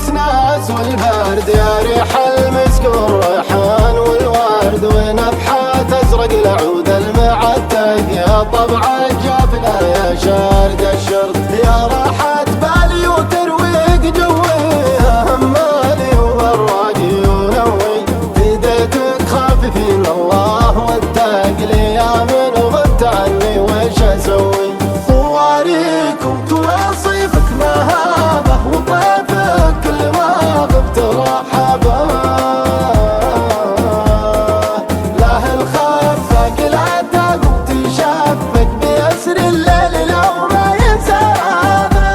النسناس والبرد يا ريح المسك والريحان والورد ونفحات ازرق العود المعتق يا طبع الجفنة يا شارد الشرد يا راحة بالي وترويق جوي همالي وبراقي ونوي فديتك خاففين الله واتقلي يا من غبت عني وش اسوي صواريك وتواصيفك مهابه وطيفك كل ما غبت رحبه له الخفق لا تقوم تشفق بيسر الليل لو ما ينسى هذا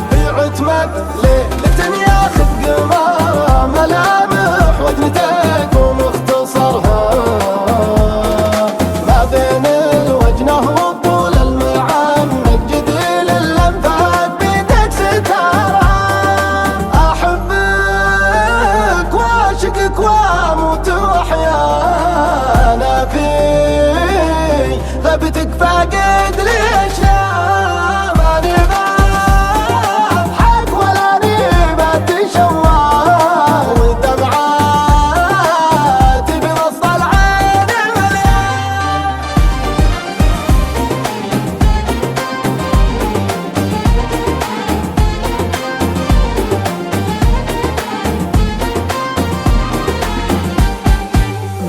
في عتمة ليلة ياخذ قمارة ملامح وجنتك ومختصرها ما بين الوجنه وطول المعنق جديل اللمفات بيدك ستارة أحبك وأعشقك وأموت وأحيا أنا في غبتك فاقد الأشياء ماني بضحك ولا أني بتشوه والدمعات بوسط العين مليان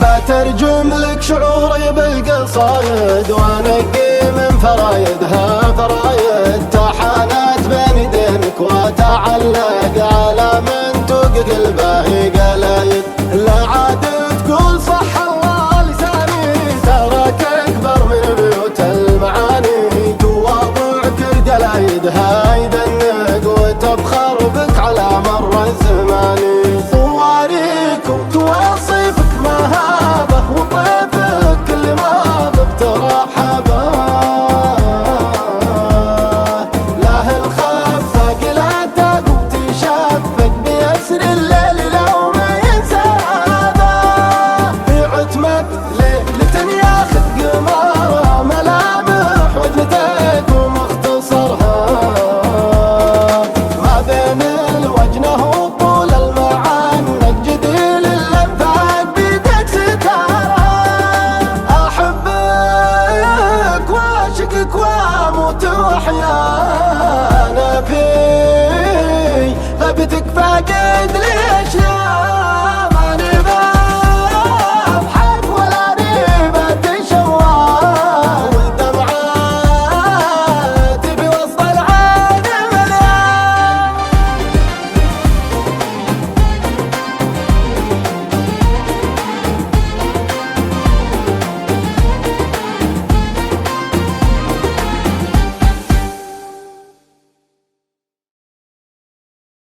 بترجم لك شعوري بالقصايد وانقي من فرايدها فرايد تحانات بين يدينك وتعلق على منطق قلبه قلايد لا عاد تقول صح الله لساني تراك اكبر من بيوت المعاني تواضع كرد لايدها يدنق وتبخر بك على مر الزمان صواريك وتواصيفك مهابه وطيفك كل ما غبت رحبه له الخفق لا تقوم تشفق بيسر الليل لو ما ينسى هذا في عتمة ليلة ياخذ قمارة ملامح وجنتك ومختصرها ما بين الوجنه وطول المعنق جديل اللمفات بيدك ستارة أحبك وأعشقك وأموت وأحيا أنا في غبتك فاقد الأشياء